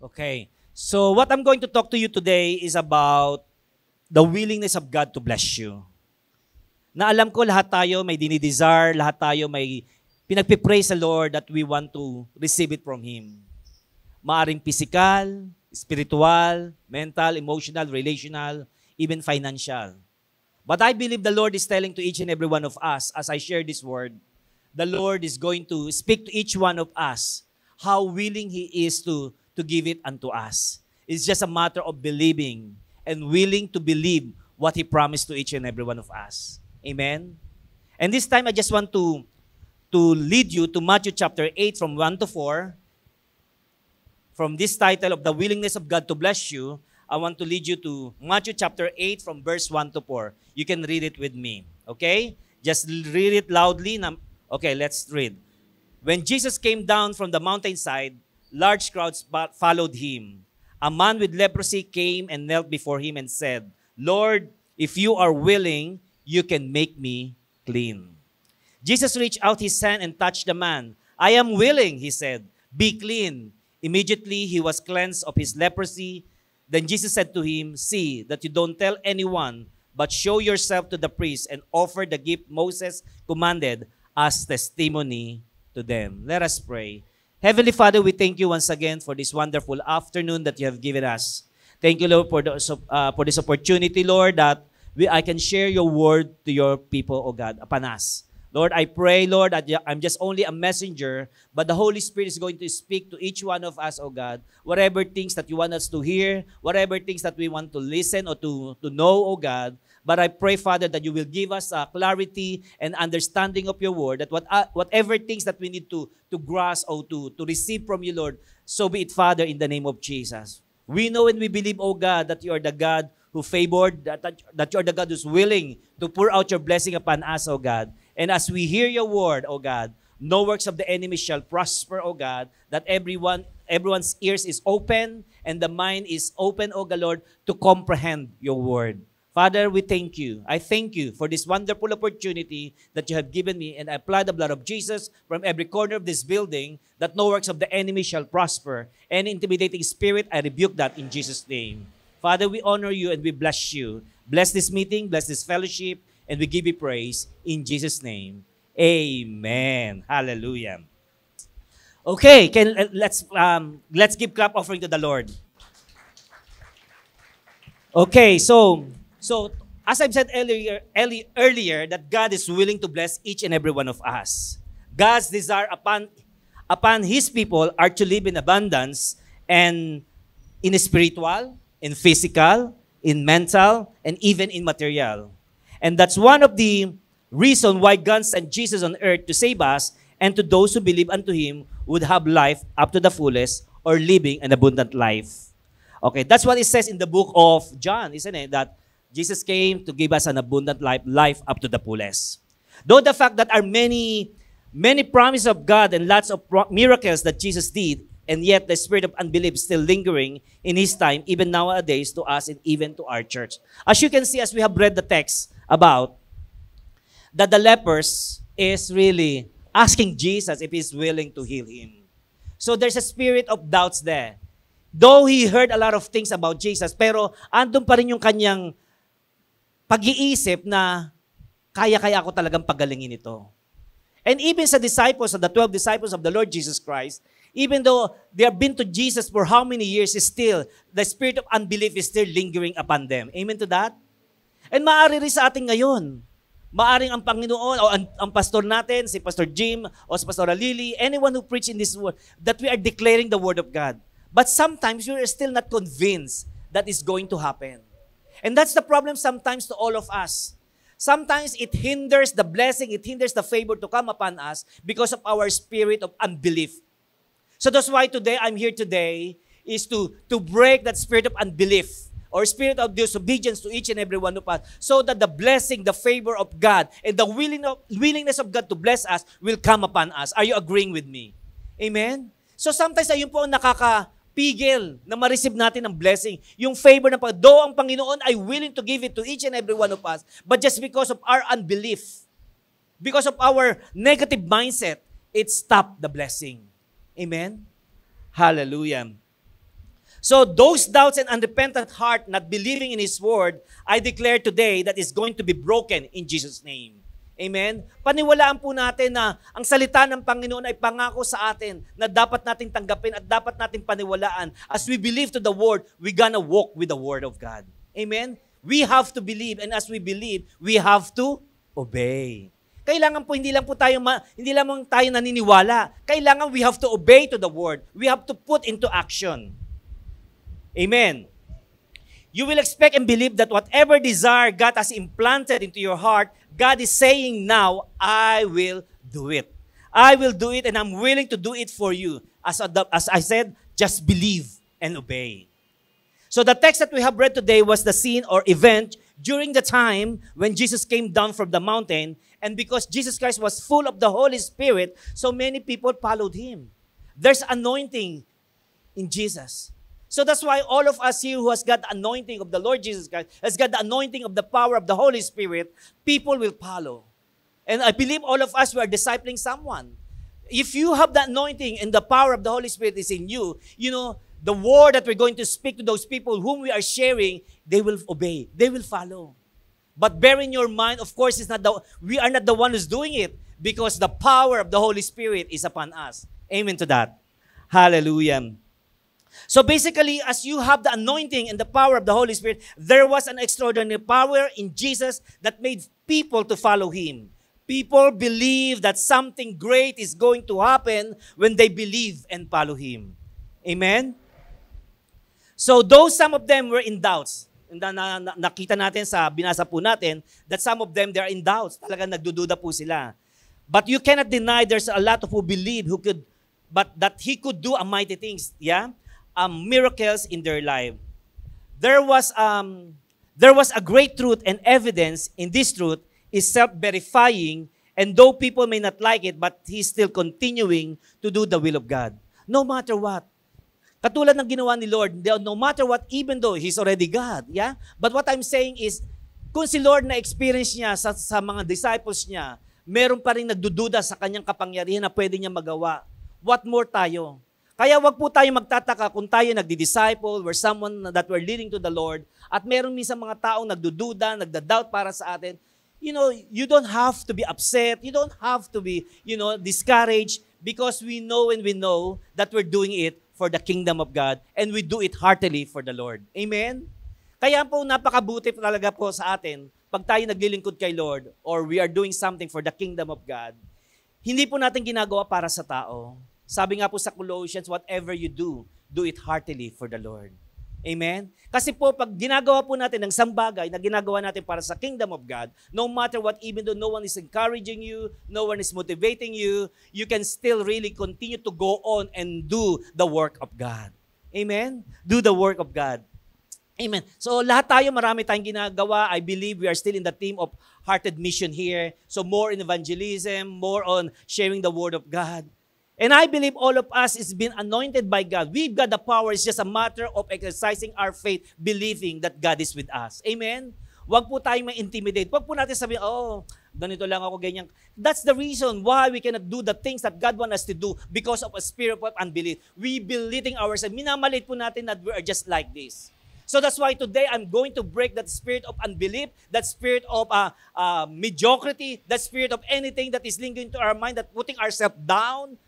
Okay. So what I'm going to talk to you today is about the willingness of God to bless you. Na alam ko lahat tayo may dinidesire, lahat tayo may pinagpipray sa Lord that we want to receive it from Him. Maaring physical, spiritual, mental, emotional, relational, even financial. But I believe the Lord is telling to each and every one of us as I share this word, the Lord is going to speak to each one of us how willing He is to give it unto us. It's just a matter of believing and willing to believe what He promised to each and every one of us. Amen? And this time, I just want to lead you to Matthew chapter 8 from 1 to 4. From this title of the willingness of God to bless you, I want to lead you to Matthew chapter 8 from verse 1 to 4. You can read it with me. Okay? Just read it loudly. Okay, let's read. When Jesus came down from the mountainside, large crowds followed Him. A man with leprosy came and knelt before Him and said, "Lord, if you are willing, you can make me clean." Jesus reached out His hand and touched the man. "I am willing," He said. "Be clean." Immediately he was cleansed of his leprosy. Then Jesus said to him, "See that you don't tell anyone, but show yourself to the priest and offer the gift Moses commanded as testimony to them." Let us pray. Heavenly Father, we thank you once again for this wonderful afternoon that you have given us. Thank you, Lord, for this opportunity, Lord, that I can share your word to your people, O God, upon us. Lord, I pray, Lord, that I'm just only a messenger, but the Holy Spirit is going to speak to each one of us, O God, whatever things that you want us to hear, whatever things that we want to listen or to know, O God. But I pray, Father, that you will give us clarity and understanding of your word, that whatever things that we need to grasp or to receive from you, Lord, so be it, Father, in the name of Jesus. We know and we believe, O God, that you are the God who favored, that you are the God who's willing to pour out your blessing upon us, O God. And as we hear your word, O God, no works of the enemy shall prosper, O God, that everyone's ears is open and the mind is open, O God, Lord, to comprehend your word. Father, we thank you. I thank you for this wonderful opportunity that you have given me, and I apply the blood of Jesus from every corner of this building, that no works of the enemy shall prosper. Any intimidating spirit, I rebuke that in Jesus' name. Father, we honor you and we bless you. Bless this meeting, bless this fellowship, and we give you praise in Jesus' name. Amen. Hallelujah. Okay, let's give clap offering to the Lord. Okay, so as I've said earlier, that God is willing to bless each and every one of us. God's desire upon His people are to live in abundance, and in spiritual, in physical, in mental, and even in material. And that's one of the reasons why God sent Jesus on earth to save us, and to those who believe unto Him would have life up to the fullest, or living an abundant life. Okay, that's what it says in the book of John, isn't it? That Jesus came to give us an abundant life up to the fullest. Though the fact that are many promises of God and lots of miracles that Jesus did, and yet the spirit of unbelief is still lingering in His time, even nowadays, to us and even to our church. As you can see, as we have read the text about, that the lepers is really asking Jesus if He's willing to heal him. So there's a spirit of doubts there. Though he heard a lot of things about Jesus, pero andun pa rin yung kanyang pag-iisip na kaya ako talagang pagalingin ito. And even sa disciples, the 12 disciples of the Lord Jesus Christ, even though they have been to Jesus for how many years, still, the spirit of unbelief is still lingering upon them. Amen to that? And maaari rin sa atin ngayon. Maaring ang Panginoon o ang pastor natin, si Pastor Jim o si Pastor Lily, anyone who preach in this word, that we are declaring the word of God. But sometimes we are still not convinced that is going to happen. And that's the problem sometimes to all of us. Sometimes it hinders the blessing, it hinders the favor to come upon us because of our spirit of unbelief. So that's why today, I'm here today, is to break that spirit of unbelief or spirit of disobedience to each and every one of us, so that the blessing, the favor of God, and the willingness of God to bless us will come upon us. Are you agreeing with me? Amen? So sometimes ayun po ang nakakapigil na ma-receive natin ang blessing. Yung favor ng Panginoon. Though ang Panginoon ay willing to give it to each and every one of us, but just because of our unbelief, because of our negative mindset, it stopped the blessing. Amen? Hallelujah. So those doubts and unrepentant heart not believing in His Word, I declare today that is going to be broken in Jesus' name. Amen? Paniwalaan po natin na ang salita ng Panginoon ay pangako sa atin na dapat nating tanggapin at dapat nating paniwalaan. As we believe to the Word, we're gonna walk with the Word of God. Amen? We have to believe, and as we believe, we have to obey. Kailangan po hindi lang tayo naniniwala. Kailangan we have to obey to the Word. We have to put into action. Amen. You will expect and believe that whatever desire God has implanted into your heart, God is saying now, I will do it. I will do it and I'm willing to do it for you. As I said, just believe and obey. So the text that we have read today was the scene or event during the time when Jesus came down from the mountain, and because Jesus Christ was full of the Holy Spirit, so many people followed Him. There's anointing in Jesus. So that's why all of us here who has got the anointing of the Lord Jesus Christ, has got the anointing of the power of the Holy Spirit, people will follow. And I believe all of us, we are discipling someone. If you have the anointing and the power of the Holy Spirit is in you, the word that we're going to speak to those people whom we are sharing, they will obey. They will follow. But bear in your mind, of course, we are not the one who's doing it because the power of the Holy Spirit is upon us. Amen to that. Hallelujah. So basically, as you have the anointing and the power of the Holy Spirit, there was an extraordinary power in Jesus that made people to follow Him. People believe that something great is going to happen when they believe and follow Him. Amen? So some of them were in doubts. Nakita natin binasa po natin, that some of them, they are in doubts. Talagang nagdududa po sila. But you cannot deny there's a lot of who believe but that He could do mighty things. Yeah? Miracles in their life. There was a great truth and evidence in this truth is self-verifying, and though people may not like it, but He's still continuing to do the will of God. No matter what. Katulad ng ginawa ni Lord, no matter what, even though He's already God. Yeah? But what I'm saying is, kung si Lord na-experience niya sa mga disciples niya, meron pa rin nagdududa sa kanyang kapangyarihan na pwede niya magawa. What more tayo? Kaya wag po tayo magtataka kung tayo nagdi-disciple or someone that we're leading to the Lord at meron minsan mga taong nagdududa, nagda-doubt para sa atin. You don't have to be upset. You don't have to be, discouraged because we know that we're doing it for the kingdom of God and we do it heartily for the Lord. Amen? Kaya po napakabuti talaga po sa atin pag tayo naglilingkod kay Lord or we are doing something for the kingdom of God. Hindi po natin ginagawa para sa tao. Sabi nga po sa Colossians, whatever you do, do it heartily for the Lord. Amen? Kasi po, pag ginagawa po natin ng sambagay na ginagawa natin para sa kingdom of God, no matter what, even though no one is encouraging you, no one is motivating you, you can still really continue to go on and do the work of God. Amen? Do the work of God. Amen. So lahat tayo, marami tayong ginagawa. I believe we are still in the theme of Hearted Mission here. So more in evangelism, more on sharing the word of God. And I believe all of us is being anointed by God. We've got the power. It's just a matter of exercising our faith, believing that God is with us. Amen? Huwag po tayong ma-intimidate. Huwag po natin sabihin, ganito lang ako, ganyan. That's the reason why we cannot do the things that God wants us to do because of a spirit of unbelief. We believing ourselves. Minamalit po natin that we are just like this. So that's why today I'm going to break that spirit of unbelief, that spirit of mediocrity, that spirit of anything that is linking to our mind, that putting ourselves down.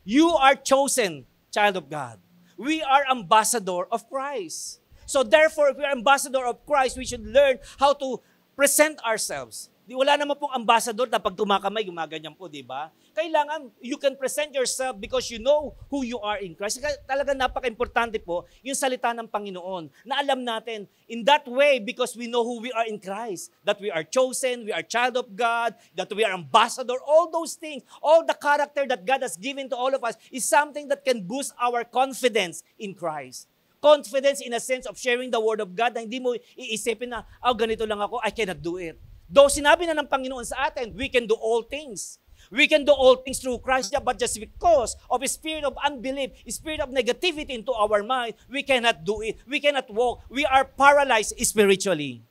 You are chosen, child of God. We are ambassador of Christ. So therefore, if we are ambassador of Christ, we should learn how to present ourselves. Wala naman pong ambassador na pag tumakamay, gumaganyan po, di ba? Kailangan, you can present yourself because you know who you are in Christ. Talaga napaka-importante po yung salita ng Panginoon na alam natin in that way because we know who we are in Christ. That we are chosen, we are child of God, that we are ambassador, all those things, all the character that God has given to all of us is something that can boost our confidence in Christ. Confidence in a sense of sharing the word of God na hindi mo iisipin na, ganito lang ako, I cannot do it. Though sinabi na ng Panginoon sa atin, we can do all things. We can do all things through Christ, but just because of a spirit of unbelief, a spirit of negativity into our mind, we cannot do it. We cannot walk. We are paralyzed spiritually.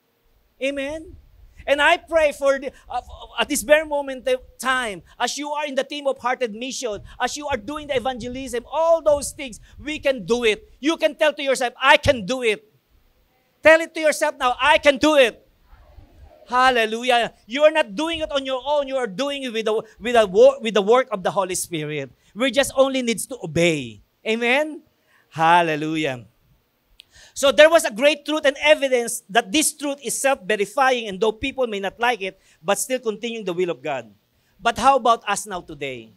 Amen? And I pray for at this very moment of time, as you are in the team of Hearted Mission, as you are doing the evangelism, all those things, we can do it. You can tell to yourself, I can do it. Tell it to yourself now, I can do it. Hallelujah. You are not doing it on your own. You are doing it with the work of the Holy Spirit. We just only needs to obey. Amen? Hallelujah. So there was a great truth and evidence that this truth is self-verifying, and though people may not like it, but still continuing the will of God. But how about us now today?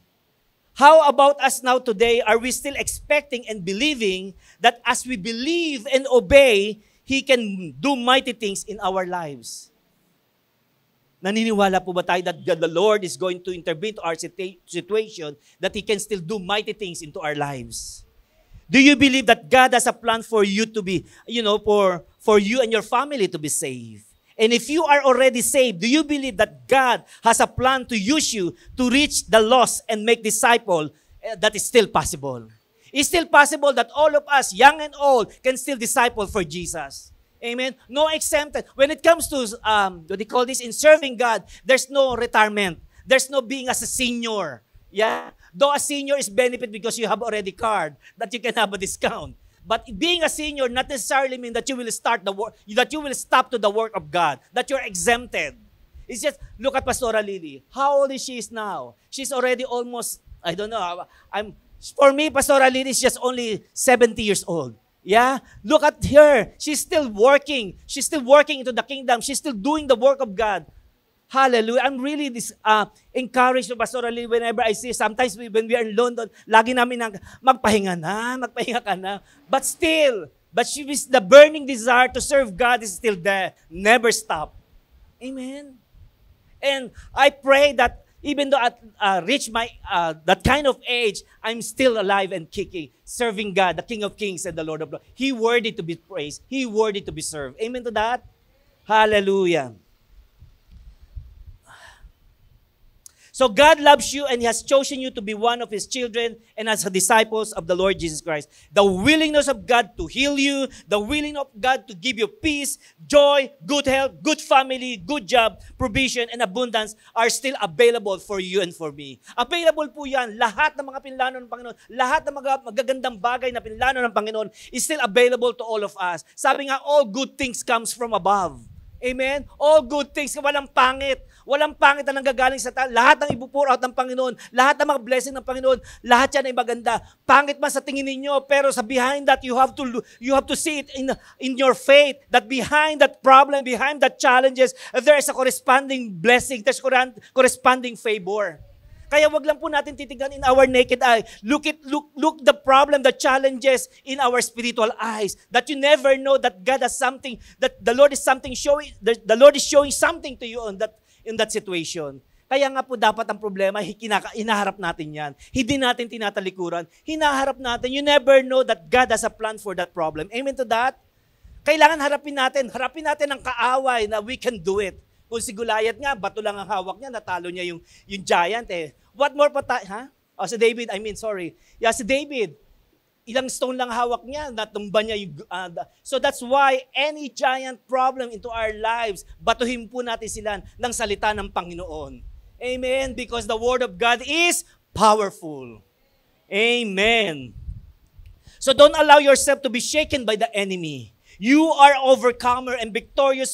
How about us now today? Are we still expecting and believing that as we believe and obey, He can do mighty things in our lives? Naniniwala po ba tayo that the Lord is going to intervene to our situation, that He can still do mighty things into our lives? Do you believe that God has a plan for you to be, for you and your family to be saved? And if you are already saved, do you believe that God has a plan to use you to reach the lost and make disciples? That is still possible. It's still possible that all of us, young and old, can still disciple for Jesus. Amen? No exempted. When it comes to, what they call this, in serving God, there's no retirement. There's no being as a senior. Yeah? Though a senior is benefit because you have already card, that you can have a discount. But being a senior not necessarily mean that you will start the work, that you will stop to the work of God, that you're exempted. It's just, look at Pastora Lily. How old is she now? She's already almost, I don't know, for me, Pastora Lily is just only 70 years old. Yeah? Look at her. She's still working. She's still working into the kingdom. She's still doing the work of God. Hallelujah. I'm really encouraged to Pastor Ali whenever I see, sometimes when we are in London, lagi namin magpahinga ka na. But still, the burning desire to serve God is still there. Never stop. Amen. And I pray that even though I reach that kind of age, I'm still alive and kicking, serving God, the King of Kings and the Lord of Lords. He worthy to be praised. He worthy to be served. Amen to that? Hallelujah. So God loves you and He has chosen you to be one of His children and as disciples of the Lord Jesus Christ. The willingness of God to heal you, the willingness of God to give you peace, joy, good health, good family, good job, provision, and abundance are still available for you and for me. Available po yan. Lahat ng mga pinlano ng Panginoon, lahat ng mga magagandang bagay na pinlano ng Panginoon is still available to all of us. Sabi nga, all good things comes from above. Amen? All good things, walang pangit. Walang pangit na nanggagaling sa taas. Lahat ng ibu-pour out ng Panginoon, lahat ng mga blessing ng Panginoon, lahat yan ay maganda. Pangit man sa tingin ninyo, pero sa behind that, you have to see it in your faith, that behind that problem, behind that challenges, there is a corresponding blessing, there's corresponding favor. Kaya wag lang po natin titignan in our naked eye. Look the problem, the challenges in our spiritual eyes. That you never know that God has something, that the Lord is showing something to you in that situation. Kaya nga po dapat ang problema, hinaharap natin yan. Hindi natin tinatalikuran. Hinaharap natin. You never know that God has a plan for that problem. Amen to that? Kailangan harapin natin ang kaaway na we can do it. Kung si Goliath nga, bato lang ang hawak niya, natalo niya yung giant eh. What more pa tayo, ha? Oh, si David, si David, ilang stone lang hawak niya, natumba niya yung, so that's why any giant problem into our lives, batuhin po natin sila ng salita ng Panginoon. Amen? Because the Word of God is powerful. Amen. So don't allow yourself to be shaken by the enemy. You are overcomer and victorious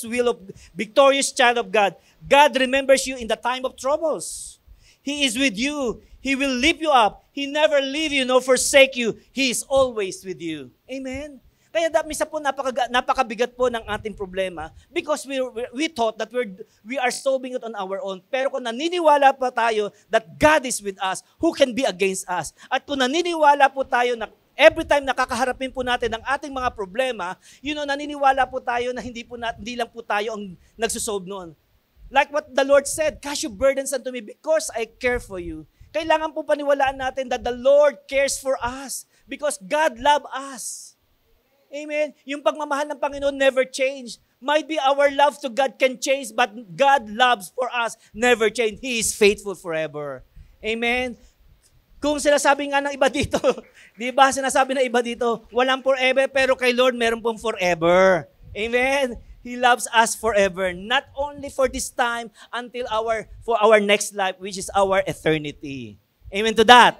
child of God. God remembers you in the time of troubles. He is with you. He will lift you up. He never leave you nor forsake you. He is always with you. Amen? Kaya minsan po napakabigat po ng ating problema because we thought that we are solving it on our own. Pero kung naniniwala pa tayo that God is with us, who can be against us? At kung naniniwala po tayo na every time nakakaharapin po natin ang ating mga problema, naniniwala po tayo na hindi lang po tayo ang nagsusolve noon. Like what the Lord said, cast your burdens unto me because I care for you. Kailangan po paniwalaan natin that the Lord cares for us because God loves us. Amen? Yung pagmamahal ng Panginoon never change. Might be our love to God can change, but God loves for us never change. He is faithful forever. Amen? Kung sinasabi nga ng iba dito, di ba sinasabi ng iba dito, walang forever, pero kay Lord meron pong forever. Amen? He loves us forever, not only for this time, for our next life, which is our eternity. Amen to that.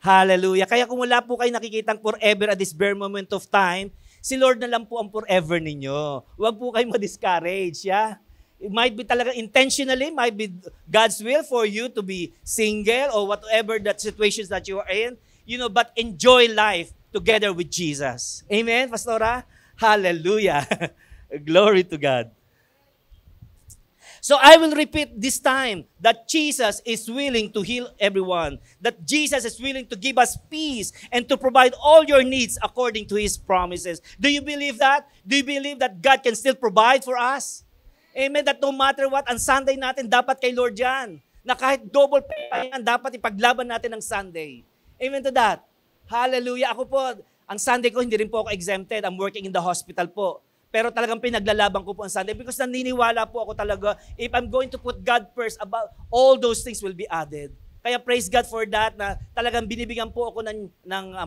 Hallelujah. Kaya kung wala po kayo nakikitang forever at this bare moment of time, si Lord na lang po ang forever ninyo. Huwag po kayo ma-discourage, yeah? It might be talaga intentionally, might be God's will for you to be single or whatever that situations that you are in, but enjoy life together with Jesus. Amen, Pastora? Hallelujah. Glory to God. So I will repeat this time that Jesus is willing to heal everyone, that Jesus is willing to give us peace and to provide all your needs according to His promises. Do you believe that? Do you believe that God can still provide for us? Amen, that no matter what, ang Sunday natin dapat kay Lord yan. Na kahit double pay pa yan, dapat ipaglaban natin ang Sunday. Amen to that. Hallelujah. Ako po, ang Sunday ko, hindi rin po ako exempted. I'm working in the hospital po. Pero talagang pinaglalaban ko po ang Sunday because naniniwala po ako talaga, if I'm going to put God first, about all those things will be added. Kaya praise God for that, na talagang binibigyan po ako ng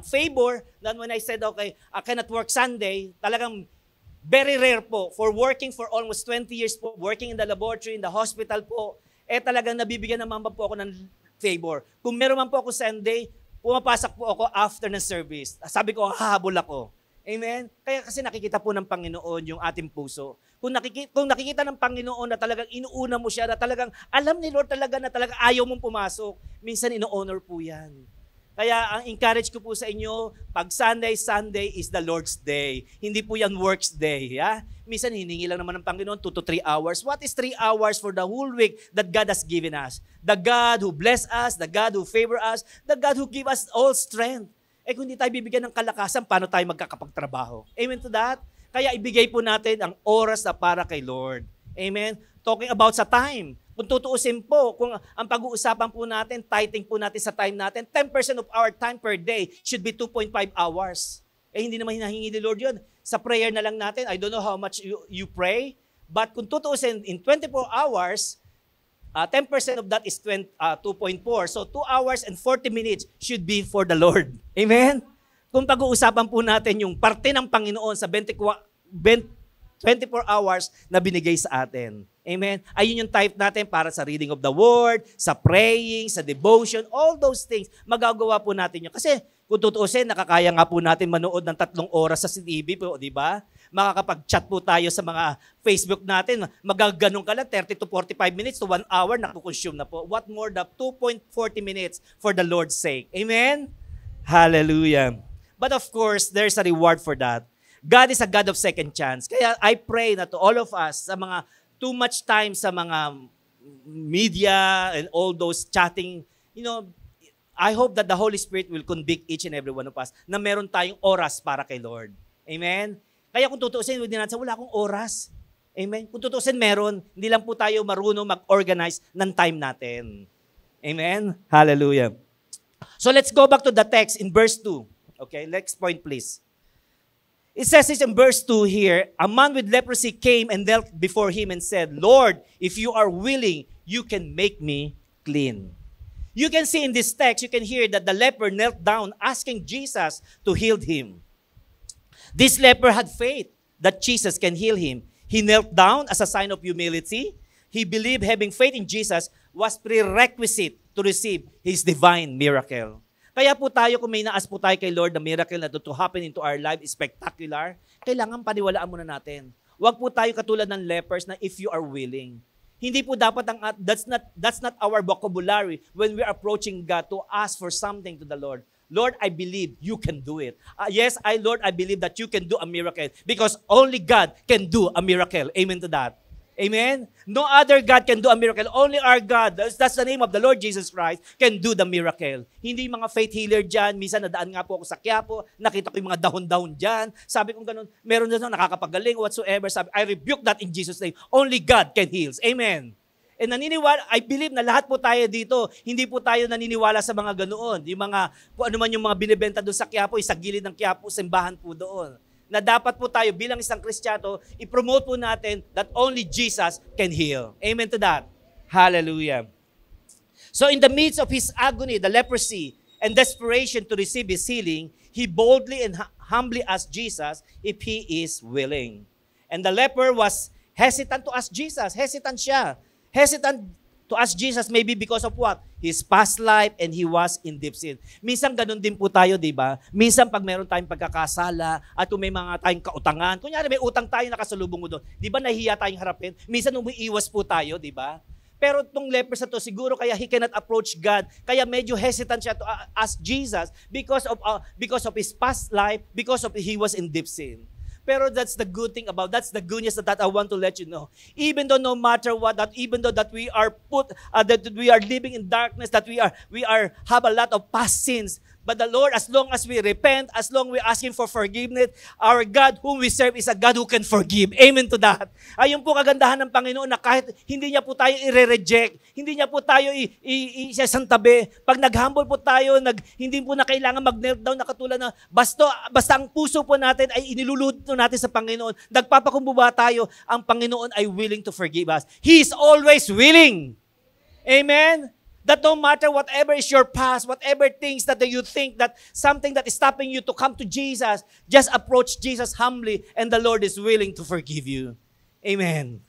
favor, that when I said, okay, I cannot work Sunday, talagang very rare po, for working for almost 20 years po, working in the laboratory, in the hospital po, talagang nabibigyan naman po ako ng favor. Kung meron man po ako Sunday, pumapasok po ako after ng service. Sabi ko, hahabol ako. Amen? Kaya kasi nakikita po ng Panginoon yung ating puso. Kung nakikita ng Panginoon na talagang inuuna mo siya, na talagang alam ni Lord talaga na talagang ayaw mong pumasok, minsan ino-honor po yan. Kaya ang encourage ko po sa inyo, pag Sunday is the Lord's Day. Hindi po yan works day. Yeah? Minsan hiningi lang naman ng Panginoon 2 to 3 hours. What is 3 hours for the whole week that God has given us? The God who bless us, the God who favor us, the God who give us all strength. Kung hindi tayo bibigyan ng kalakasan, paano tayo magkakapagtrabaho? Amen to that? Kaya ibigay po natin ang oras na para kay Lord. Amen? Talking about sa time. Kung tutuusin po, kung ang pag-uusapan po natin, tithing po natin sa time natin, 10% of our time per day should be 2.5 hours. Hindi naman hinahingi ni Lord yun. Sa prayer na lang natin, I don't know how much you pray, but kung tutuusin, in 24 hours, 10% of that is 2.4. So 2 hours and 40 minutes should be for the Lord. Amen? Kung pag-uusapan po natin yung parte ng Panginoon sa 24 hours na binigay sa atin. Amen? Ayun yung type natin para sa reading of the Word, sa praying, sa devotion, all those things, magagawa po natin yun. Kasi kung tutuusin, nakakaya nga po natin manood ng 3 oras sa CTV po, di ba? Makakapag-chat po tayo sa mga Facebook natin, magaganon ka lang, 30 to 45 minutes to 1 hour, nakukonsume na po. What more than 2.40 minutes for the Lord's sake? Amen? Hallelujah. But of course, there's a reward for that. God is a God of second chance. Kaya I pray na to all of us, sa mga too much time sa mga media and all those chatting, I hope that the Holy Spirit will convict each and every one of us na meron tayong oras para kay Lord. Amen? Kaya kung tutuusin, hindi natin, wala akong oras. Amen? Kung tutuusin, meron. Hindi lang po tayo marunong mag-organize ng time natin. Amen? Hallelujah. So let's go back to the text in verse 2. Okay, next point please. It says this in verse 2 here, a man with leprosy came and knelt before him and said, Lord, if you are willing, you can make me clean. You can see in this text, you can hear that the leper knelt down asking Jesus to heal him. This leper had faith that Jesus can heal him. He knelt down as a sign of humility. He believed having faith in Jesus was prerequisite to receive His divine miracle. Kaya po tayo, kung may naas po tayo kay Lord, the miracle na to happen into our life is spectacular, kailangan paniwalaan muna natin. Huwag po tayo katulad ng lepers na if you are willing. Hindi po dapat that's not our vocabulary when we're approaching God to ask for something to the Lord. Lord, I believe you can do it. Yes, Lord, I believe that you can do a miracle because only God can do a miracle. Amen to that. Amen? No other God can do a miracle. Only our God, that's the name of the Lord Jesus Christ, can do the miracle. Hindi mga faith healer dyan. Minsan nadaan nga po ako sa Quiapo, nakita ko yung mga dahon-dahon dyan. Sabi ko ganun, meron na nakakapagaling, whatsoever. Sabi, I rebuke that in Jesus' name. Only God can heal. Amen? And naniniwala, I believe na lahat po tayo dito, hindi po tayo naniniwala sa mga ganoon. Yung mga, kung ano man yung mga binibenta doon sa Quiapo, sa gilid ng Quiapo, simbahan po doon. Na dapat po tayo bilang isang Kristiyano, i-promote po natin that only Jesus can heal. Amen to that. Hallelujah. So in the midst of his agony, the leprosy, and desperation to receive his healing, he boldly and humbly asked Jesus if he is willing. And the leper was hesitant to ask Jesus. Hesitant siya. Hesitant to ask Jesus maybe because of what? His past life and he was in deep sin. Minsan ganun din po tayo, di ba? Minsan pag meron tayong pagkakasala at kung may mga tayong kautangan, kunyari may utang tayo nakasalubong mo doon, di ba nahihiya tayong harapin? Minsan umiiwas po tayo, di ba? Pero itong leper sa to, siguro kaya he cannot approach God, kaya medyo hesitant siya to ask Jesus because of his past life, because of he was in deep sin. Pero that's the good thing that's the good news that I want to let you know. Even though no matter what, even though that we are that we are living in darkness, that we have a lot of past sins, but the Lord, as long as we repent, as long we ask Him for forgiveness, our God whom we serve is a God who can forgive. Amen to that. Ayun po kagandahan ng Panginoon na kahit hindi niya po tayo i-reject, hindi niya po tayo isasantabi. Pag nag-humble po tayo, hindi po na kailangan mag-kneel down na katulad na basta ang puso po natin ay iniluluhod natin sa Panginoon. Nagpapakumbaba tayo, ang Panginoon ay willing to forgive us. He is always willing. Amen? That no matter whatever is your past, whatever things that you think that something that is stopping you to come to Jesus, just approach Jesus humbly and the Lord is willing to forgive you. Amen.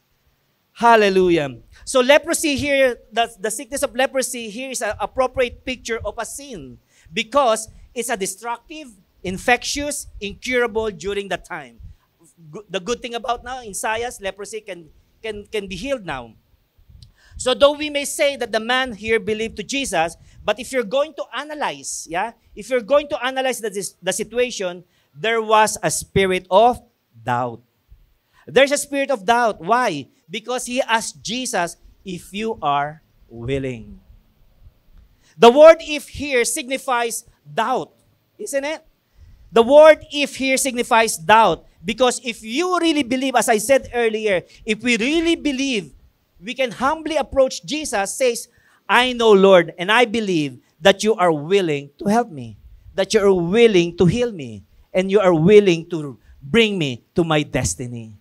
Hallelujah. So leprosy here, the sickness of leprosy here is an appropriate picture of a sin because it's a destructive, infectious, incurable during that time. The good thing about now in science, leprosy can be healed now. So though we may say that the man here believed to Jesus, but if you're going to analyze, if you're going to analyze the situation, there was a spirit of doubt. There's a spirit of doubt. Why? Because he asked Jesus, if you are willing. The word if here signifies doubt, isn't it? The word if here signifies doubt. Because if you really believe, as I said earlier, if we really believe, we can humbly approach Jesus, says, I know, Lord, and I believe that you are willing to help me, that you are willing to heal me, and you are willing to bring me to my destiny.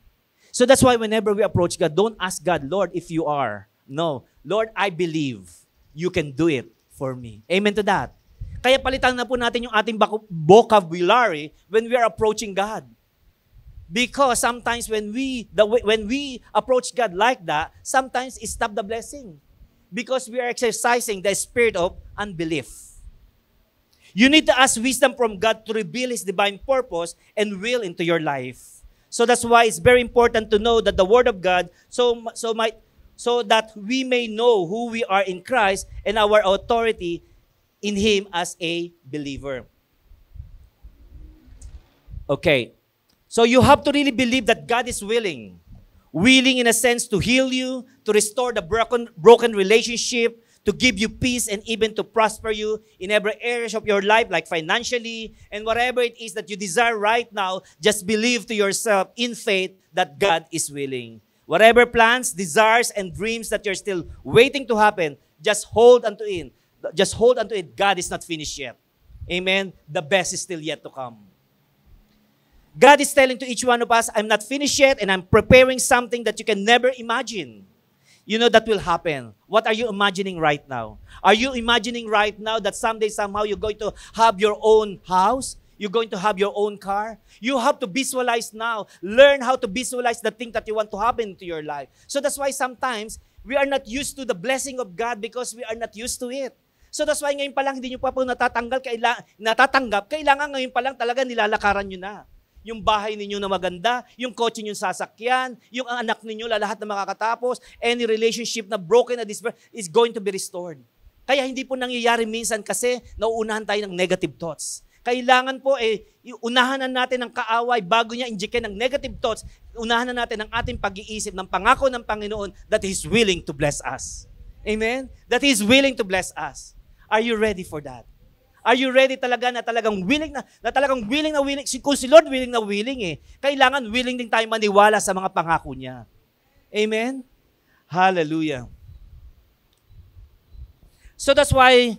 So that's why whenever we approach God, don't ask God, Lord, if you are. No, Lord, I believe you can do it for me. Amen to that. Kaya palitan na po natin yung ating vocabulary when we are approaching God. Because sometimes when we approach God like that, sometimes it stops the blessing. Because we are exercising the spirit of unbelief. You need to ask wisdom from God to reveal His divine purpose and will into your life. So that's why it's very important to know that the Word of God, so that we may know who we are in Christ and our authority in Him as a believer. Okay. So you have to really believe that God is willing. Willing in a sense to heal you, to restore the broken relationship, to give you peace and even to prosper you in every area of your life, like financially, and whatever it is that you desire right now, just believe to yourself in faith that God is willing. Whatever plans, desires, and dreams that you're still waiting to happen, just hold unto it. Just hold unto it. God is not finished yet. Amen? The best is still yet to come. God is telling to each one of us, I'm not finished yet and I'm preparing something that you can never imagine. You know that will happen. What are you imagining right now? Are you imagining right now that someday, somehow, you're going to have your own house? You're going to have your own car? You have to visualize now. Learn how to visualize the thing that you want to happen to your life. So that's why sometimes we are not used to the blessing of God because we are not used to it. So that's why ngayon pa lang hindi nyo pa po natatanggap, kailangan ngayon pa lang talaga nilalakaran nyo na. Yung bahay ninyo na maganda, yung kotse ninyo sasakyan, yung anak ninyo lahat na makakatapos, any relationship na broken na is going to be restored. Kaya hindi po nangyayari minsan kasi nauunahan tayo ng negative thoughts. Kailangan po unahan na natin ang kaaway bago niya injectin ng negative thoughts, unahan na natin ang ating pag-iisip ng pangako ng Panginoon that He's willing to bless us. Amen? That He's willing to bless us. Are you ready for that? Are you ready talaga na talagang willing na talagang willing na willing? Kung si Lord willing na willing kailangan willing din tayo maniwala sa mga pangako niya. Amen? Hallelujah. So that's why,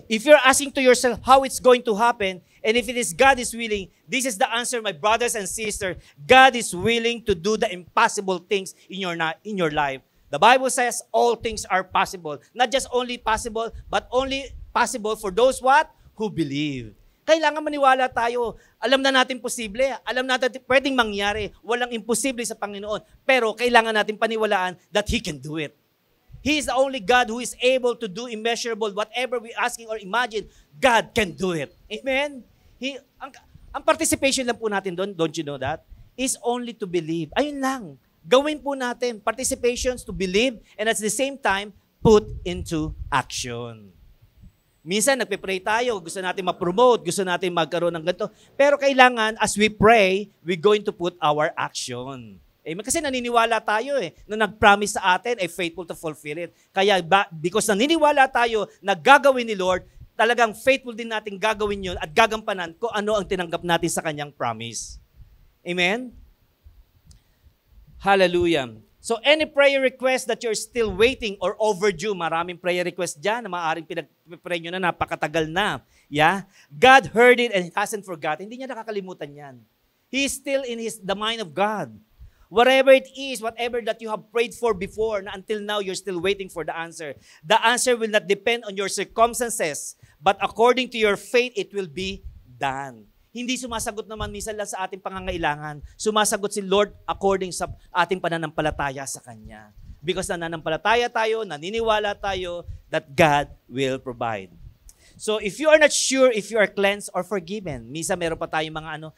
if you're asking to yourself how it's going to happen, and if it is God is willing, this is the answer, my brothers and sisters. God is willing to do the impossible things in your life. The Bible says all things are possible. Not just only possible, but only possible for those what? Who believe. Kailangan maniwala tayo. Alam na natin posible. Alam natin pwedeng mangyari. Walang imposible sa Panginoon. Pero kailangan natin paniwalaan that He can do it. He is the only God who is able to do immeasurable. Whatever we asking or imagine, God can do it. Amen? Ang participation lang po natin doon, don't you know that? Is only to believe. Ayun lang. Gawin po natin participations to believe and at the same time, put into action. Minsan, nagpe-pray tayo, gusto natin ma-promote, gusto natin magkaroon ng ganito. Pero kailangan, as we pray, we're going to put our action. Amen? Kasi naniniwala tayo na nag-promise sa atin ay faithful to fulfill it. Kaya because naniniwala tayo na gagawin ni Lord, talagang faithful din natin gagawin yun at gagampanan kung ano ang tinanggap natin sa kanyang promise. Amen? Hallelujah. So any prayer request that you're still waiting or overdue, maraming prayer request dyan na maaaring pinag-pray nyo na napakatagal na. Yeah? God heard it and hasn't forgotten. Hindi niya nakakalimutan yan. He is still in the mind of God. Whatever it is, whatever that you have prayed for before, na until now you're still waiting for the answer will not depend on your circumstances, but according to your faith, it will be done. Hindi sumasagot naman minsan lang sa ating pangangailangan. Sumasagot si Lord according sa ating pananampalataya sa Kanya. Because nananampalataya tayo, naniniwala tayo that God will provide. So if you are not sure if you are cleansed or forgiven, minsan meron pa tayong mga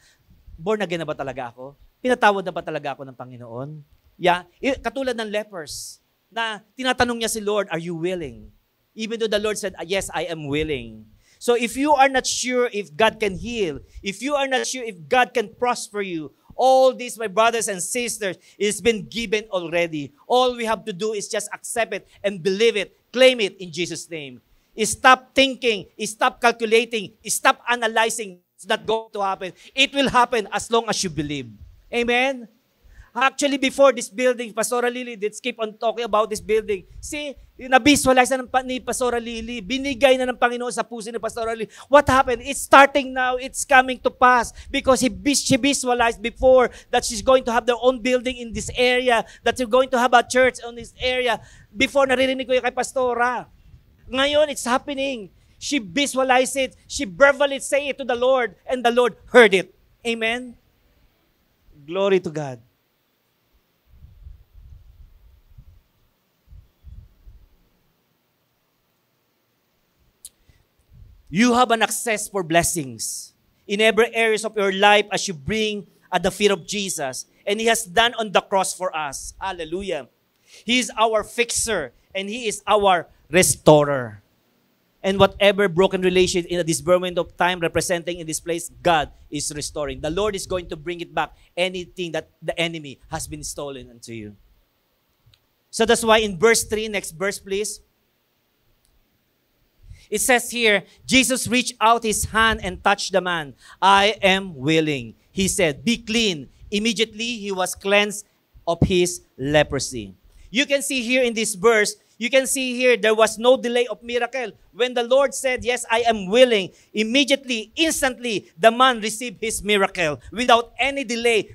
born again na ba talaga ako? Pinatawad na ba talaga ako ng Panginoon? Yeah. Katulad ng lepers na tinatanong niya si Lord, are you willing? Even though the Lord said, yes, I am willing. So if you are not sure if God can heal, if you are not sure if God can prosper you, all this, my brothers and sisters, is been given already. All we have to do is just accept it and believe it, claim it in Jesus' name. Stop thinking, stop calculating, stop analyzing. It's not going to happen. It will happen as long as you believe. Amen? Actually, before this building, Pastora Lily did keep on talking about this building. See, na-visualize na ni Pastora Lily. Binigay na ng Panginoon sa puso ni Pastora Lily. What happened? It's starting now. It's coming to pass. Because she visualized before that she's going to have their own building in this area, that you're going to have a church on this area. Before, naririnig ko yung kay Pastora. Ngayon, it's happening. She visualized it. She verbally say it to the Lord, and the Lord heard it. Amen? Glory to God. You have an access for blessings in every areas of your life as you bring at the feet of Jesus. And He has done on the cross for us. Hallelujah. He is our fixer and He is our restorer. And whatever broken relation in this moment of time representing in this place, God is restoring. The Lord is going to bring it back, anything that the enemy has been stolen unto you. So that's why in verse 3, next verse please. It says here, Jesus reached out His hand and touched the man. I am willing. He said, be clean. Immediately he was cleansed of his leprosy. You can see here in this verse, you can see here there was no delay of miracle. When the Lord said, yes, I am willing, immediately, instantly, the man received his miracle without any delay,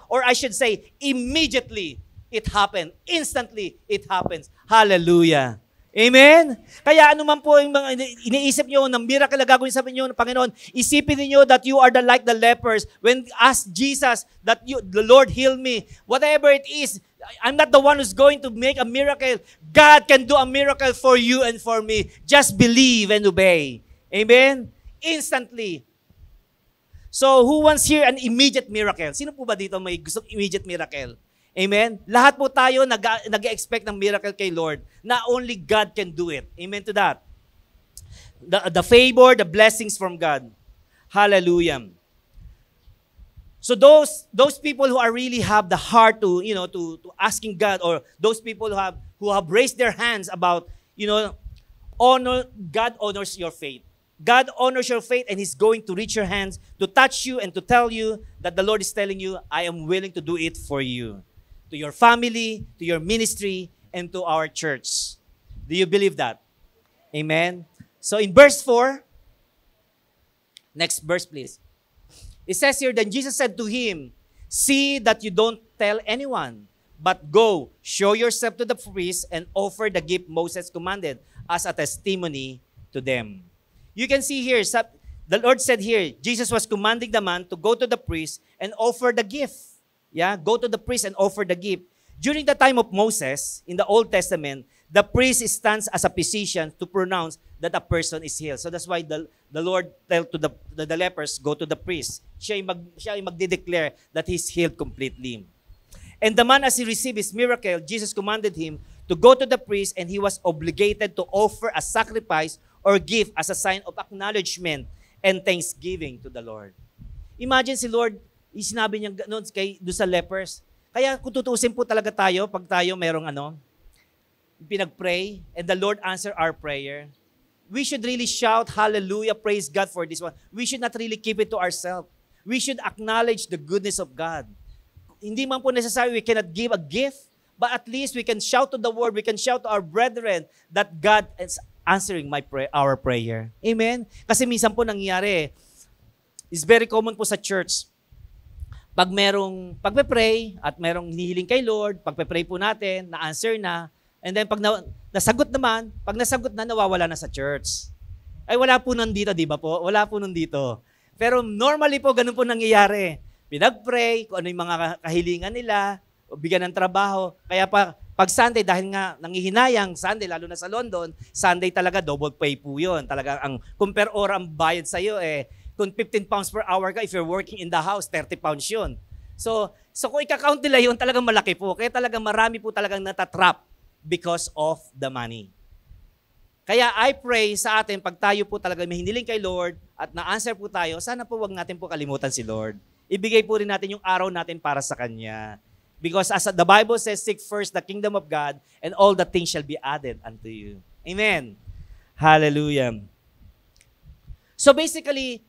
or I should say, immediately it happened. Instantly it happens. Hallelujah. Amen? Kaya anuman po yung mga iniisip nyo ng miracle na gagawin sa inyo ng Panginoon, isipin niyo that you are like the lepers. When ask Jesus that the Lord heal me, whatever it is, I'm not the one who's going to make a miracle. God can do a miracle for you and for me. Just believe and obey. Amen? Instantly. So, who wants here an immediate miracle? Sino po ba dito may gustong immediate miracle? Amen? Lahat po tayo nag-expect ng miracle kay Lord na only God can do it. Amen to that. The favor, the blessings from God. Hallelujah. So those people who are really have the heart to asking God, or those people who have raised their hands about, honor, God honors your faith. God honors your faith and He's going to reach your hands to touch you and to tell you that the Lord is telling you, I am willing to do it for you. To your family, to your ministry, and to our church. Do you believe that? Amen? So in verse 4, next verse please. It says here, then Jesus said to him, see that you don't tell anyone, but go, show yourself to the priest, and offer the gift Moses commanded as a testimony to them. You can see here, The Lord said here, Jesus was commanding the man to go to the priest and offer the gift. Yeah, go to the priest and offer the gift. During the time of Moses, in the Old Testament, the priest stands as a physician to pronounce that a person is healed. So that's why the Lord tell to the lepers, go to the priest. Siya ay magde-declare that he's healed completely. And the man, as he received his miracle, Jesus commanded him to go to the priest, and he was obligated to offer a sacrifice or gift as a sign of acknowledgement and thanksgiving to the Lord. Imagine si Lord, sinabi niya doon sa lepers. Kaya kung tutuusin po talaga tayo, pag tayo merong pinag-pray, and the Lord answer our prayer, we should really shout, hallelujah, praise God for this one. We should not really keep it to ourselves. We should acknowledge the goodness of God. Hindi man po necessary we cannot give a gift, but at least we can shout to the world, we can shout to our brethren that God is answering our prayer. Amen? Kasi minsan po nangyayari, it's very common po sa church, pag merong pagpe-pray at merong hinihiling kay Lord, pagpe-pray po natin, na-answer na, and then pag nasagot naman, pag nasagot na, nawawala na sa church. Ay wala po nun dito, di ba po? Wala po nun dito. Pero normally po, ganun po nangyayari. Pinag-pray, kung ano yung mga kahilingan nila, o bigyan ng trabaho. Kaya pag Sunday, dahil nga nangihinayang Sunday, lalo na sa London, Sunday talaga double pay po yun. Talaga, kung per hour ang bayad sa'yo, kung 15 pounds per hour ka, if you're working in the house, 30 pounds yun. So kung ika-count nila yun, talagang malaki po. Kaya talagang marami po talagang natatrap because of the money. Kaya I pray sa atin, pag tayo po talaga may hiniling kay Lord at na-answer po tayo, sana po wag natin po kalimutan si Lord. Ibigay po rin natin yung araw natin para sa Kanya. Because as the Bible says, seek first the kingdom of God and all the things shall be added unto you. Amen. Hallelujah. So basically,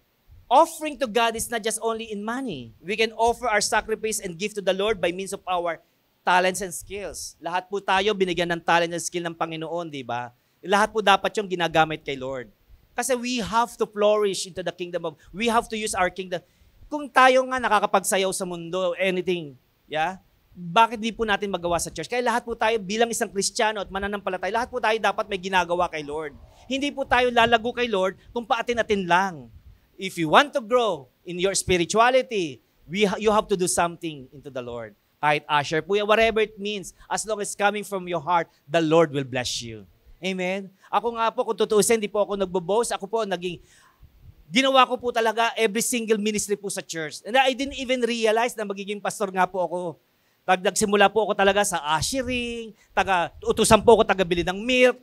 offering to God is not just only in money. We can offer our sacrifice and give to the Lord by means of our talents and skills. Lahat po tayo binigyan ng talent and skill ng Panginoon, di ba? Lahat po dapat yung ginagamit kay Lord. Kasi we have to flourish into the kingdom of, we have to use our kingdom. Kung tayo nga nakakapagsayaw sa mundo, anything, yeah? Bakit di po natin magawa sa church? Kaya lahat po tayo bilang isang Kristiyano at mananampalataya, lahat po tayo dapat may ginagawa kay Lord. Hindi po tayo lalago kay Lord kung paatin-atin lang. If you want to grow in your spirituality, you have to do something into the Lord. Kahit usher po yan, whatever it means, as long as coming from your heart, the Lord will bless you. Amen? Ako nga po, kung tutuusin, hindi po ako nagbo-boast. Ako po, ginawa ko po talaga every single ministry po sa church. And I didn't even realize na magiging pastor nga po ako. Nagsimula po ako talaga sa ushering, utusan po ako taga-bili ng milk,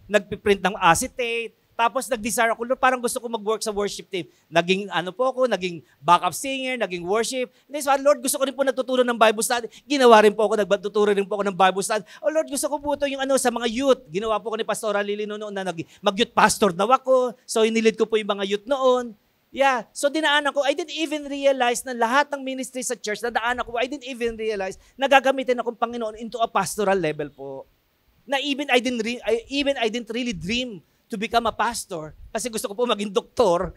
nagpiprint ng acetate. Tapos nag-desire ako, Lord, parang gusto ko mag-work sa worship team. Naging naging backup singer, naging worship. And so, Lord, gusto ko rin po nagtuturo ng Bible study. Ginawa rin po ako, nagtuturo rin po ako ng Bible study. Oh Lord, gusto ko po ito yung sa mga youth. Ginawa po ko ni Pastora Lily noon na mag-youth pastor daw ako. So, inilid ko po yung mga youth noon. Yeah. So, dinaanan ko. I didn't even realize na lahat ng ministry sa church, na daanan ko, I didn't even realize na gagamitin akong Panginoon into a pastoral level po. Na even I didn't really dream to become a pastor kasi gusto ko po maging doktor.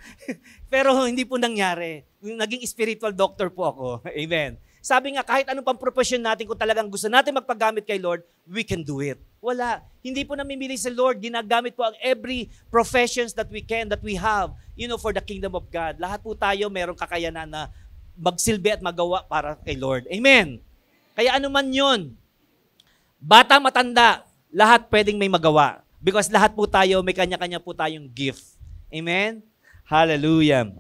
Pero hindi po nangyari. Naging spiritual doctor po ako. Amen. Sabi nga, kahit anong pang profession natin, kung talagang gusto natin magpagamit kay Lord, we can do it. Wala. Hindi po namimili si Lord. Ginagamit po ang every professions that we have, for the kingdom of God. Lahat po tayo merong kakayanan na magsilbi at magawa para kay Lord. Amen. Kaya ano man yun, bata, matanda, lahat pwedeng may magawa. Because lahat po tayo, may kanya-kanya po tayong gift. Amen? Hallelujah.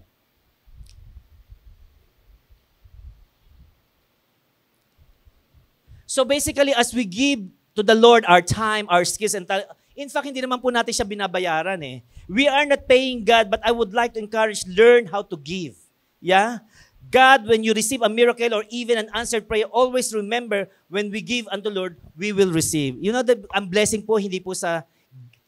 So basically, as we give to the Lord our time, our skills, and in fact, hindi naman po natin siya binabayaran eh. We are not paying God, but I would like to encourage, learn how to give. Yeah? God, when you receive a miracle or even an answered prayer, always remember, when we give unto Lord, we will receive. Ang blessing po, hindi po sa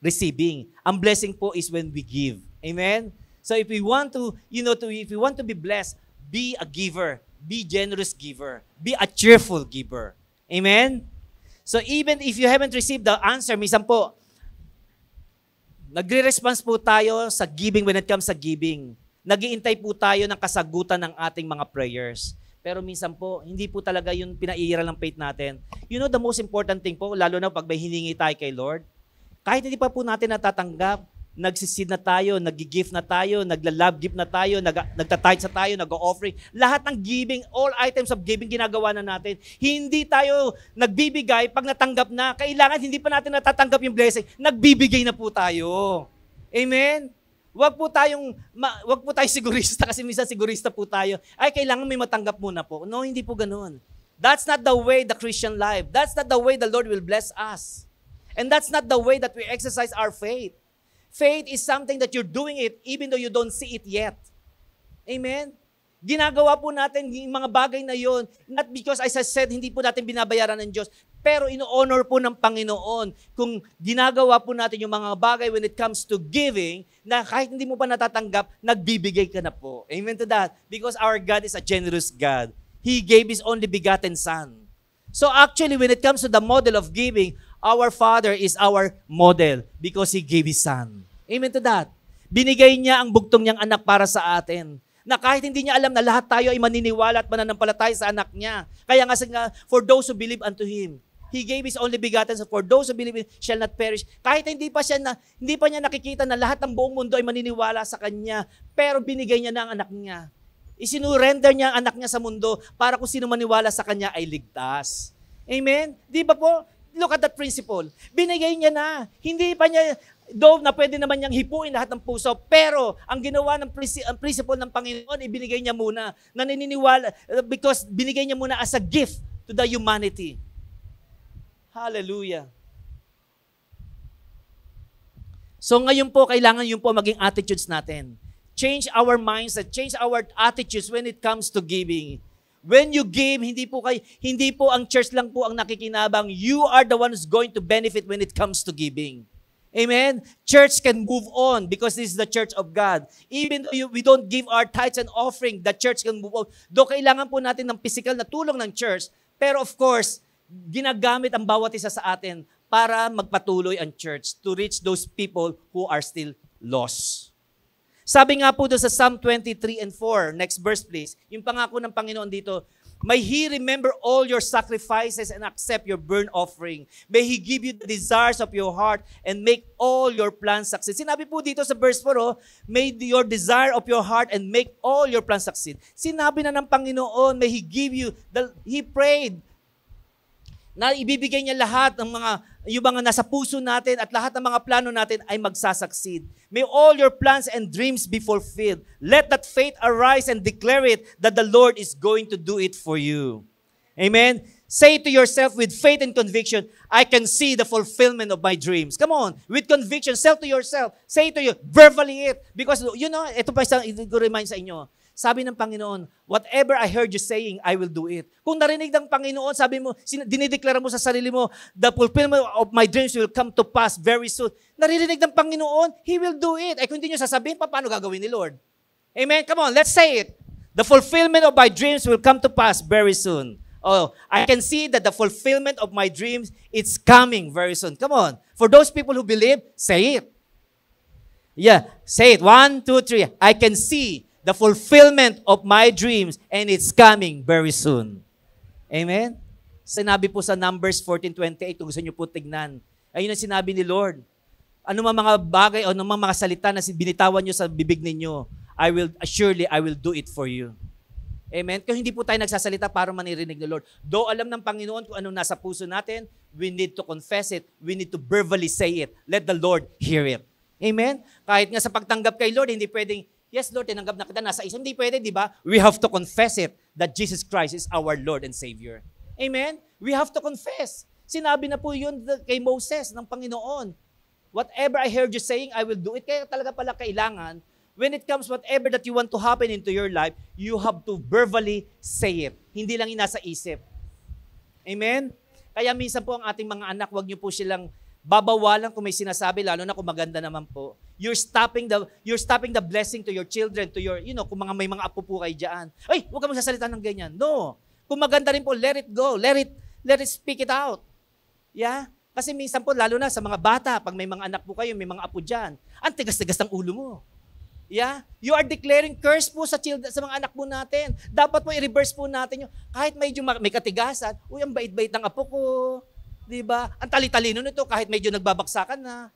receiving. Ang blessing po is when we give. Amen? So if we want to, if we want to be blessed, be a giver. Be generous giver. Be a cheerful giver. Amen? So even if you haven't received the answer, minsan po, nagre-response po tayo sa giving when it comes sa giving. Nag-iintay po tayo ng kasagutan ng ating mga prayers. Pero minsan po, hindi po talaga yung pinairal ng faith natin. The most important thing po, lalo na pag may hiningi tayo kay Lord, kahit hindi pa po natin natatanggap, nagsisid na tayo, nag-gift na tayo, nagla-love gift na tayo, nagta-tithe sa tayo, nag-offering. Lahat ng giving, all items of giving, ginagawa na natin. Hindi tayo nagbibigay pag natanggap na. Kailangan hindi pa natin natatanggap yung blessing. Nagbibigay na po tayo. Amen? Wag po tayong sigurista kasi minsan sigurista po tayo. Ay, kailangan may matanggap muna po. No, hindi po ganoon. That's not the way the Christian life. That's not the way the Lord will bless us. And that's not the way that we exercise our faith. Faith is something that you're doing it even though you don't see it yet. Amen? Ginagawa po natin yung mga bagay na yon, not because, as I said, hindi po natin binabayaran ng Diyos, pero ino-honor po ng Panginoon kung ginagawa po natin yung mga bagay when it comes to giving, na kahit hindi mo pa natatanggap, nagbibigay ka na po. Amen to that? Because our God is a generous God. He gave His only begotten Son. So actually, when it comes to the model of giving, our Father is our model because He gave His Son. Amen to that? Binigay niya ang bugtong niyang anak para sa atin. Na kahit hindi niya alam na lahat tayo ay maniniwala at mananampalataya sa anak niya. Kaya nga, for those who believe unto Him, He gave His only begotten Son. For those who believe in shall not perish. Kahit hindi pa niya nakikita na lahat ng buong mundo ay maniniwala sa Kanya, pero binigay niya na ang anak niya. Isinurrender niya ang anak niya sa mundo para kung sino maniwala sa Kanya ay ligtas. Amen? Di ba po? Look at that principle. Binigay niya na. Hindi pa niya, though na pwede naman niyang hipuin lahat ng puso, pero ang ginawa ng principle ng Panginoon, ibinigay niya muna. Naniniwala, because binigay niya muna as a gift to the humanity. Hallelujah. So ngayon po, kailangan yun po maging attitudes natin. Change our mindset, change our attitudes when it comes to giving. When you give, hindi po ang church lang po ang nakikinabang. You are the one who's going to benefit when it comes to giving. Amen? Church can move on because this is the church of God. Even though we don't give our tithes and offering, the church can move on. Though kailangan po natin ng physical na tulong ng church, pero of course, ginagamit ang bawat isa sa atin para magpatuloy ang church to reach those people who are still lost. Sabi nga po doon sa Psalm 23 and 4, next verse please, yung pangako ng Panginoon dito, may He remember all your sacrifices and accept your burnt offering. May He give you the desires of your heart and make all your plans succeed. Sinabi po dito sa verse 4, may your desire of your heart and make all your plans succeed. Sinabi na ng Panginoon, may He give you, He prayed, na ibibigay niya lahat ng yung mga nasa puso natin at lahat ng mga plano natin ay magsasucceed. May all your plans and dreams be fulfilled. Let that faith arise and declare it that the Lord is going to do it for you. Amen? Say to yourself with faith and conviction, I can see the fulfillment of my dreams. Come on, with conviction, say to yourself, say to you, verbally it. Because, ito pa isang i-remind sa inyo. Sabi ng Panginoon, whatever I heard you saying, I will do it. Kung narinig ng Panginoon, sabi mo, dinideklara mo sa sarili mo, the fulfillment of my dreams will come to pass very soon. Naririnig ng Panginoon, He will do it. Ay kung hindi nyo sasabihin, paano gagawin ni Lord? Amen? Come on, let's say it. The fulfillment of my dreams will come to pass very soon. Oh, I can see that the fulfillment of my dreams, it's coming very soon. Come on. For those people who believe, say it. Yeah, say it. 1, 2, 3. I can see the fulfillment of my dreams, and it's coming very soon. Amen? Sinabi po sa Numbers 14:28, kung gusto nyo po tignan. Ayun ang sinabi ni Lord. Ano mga bagay o mga salita na binitawan nyo sa bibig ninyo, I will do it for you. Amen? Kung hindi po tayo nagsasalita para manirinig ni Lord. Though alam ng Panginoon kung anong nasa puso natin, we need to confess it. We need to verbally say it. Let the Lord hear it. Amen? Kahit nga sa pagtanggap kay Lord, hindi pwedeng, yes, Lord, tinanggap na kita, nasa isang. Hindi pwede, di ba? We have to confess it that Jesus Christ is our Lord and Savior. Amen? We have to confess. Sinabi na po yun kay Moses ng Panginoon. Whatever I heard you saying, I will do it. Kaya talaga pala kailangan, when it comes whatever that you want to happen into your life, you have to verbally say it. Hindi lang inasa isip. Amen? Kaya minsan po ang ating mga anak, wag niyo po silang babawalan kung may sinasabi, lalo na kung maganda naman po. You're stopping the blessing to your children, to your, kung may mga apo po kayo dyan. Ay, huwag ka magsasalita ng ganyan. No. Kung maganda rin po, let it go. Let it speak it out. Yeah? Kasi minsan po, lalo na sa mga bata, pag may mga anak po kayo, may mga apo dyan, ang tigas-tigas ng ulo mo. Yeah? You are declaring curse po sa mga anak po natin. Dapat po i-reverse po natin yung, kahit medyo may katigasan, uy, ang bait-bait ng apo ko. Diba? Ang tali-talino nito kahit medyo nagbabaksakan na.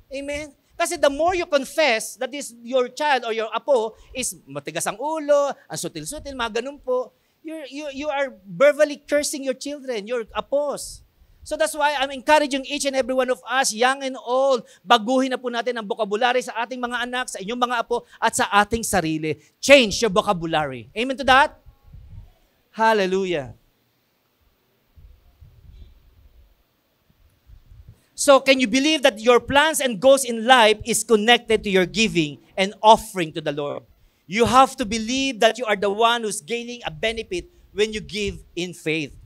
Amen? Kasi the more you confess that is your child or your apo is matigas ang ulo, ang sutil-sutil, mga ganun po, you are verbally cursing your children, your apos. So that's why I'm encouraging each and every one of us, young and old, baguhin na po natin ang vocabulary sa ating mga anak, sa inyong mga apo, at sa ating sarili. Change your vocabulary. Amen to that? Hallelujah. So can you believe that your plans and goals in life is connected to your giving and offering to the Lord? You have to believe that you are the one who's gaining a benefit when you give in faith.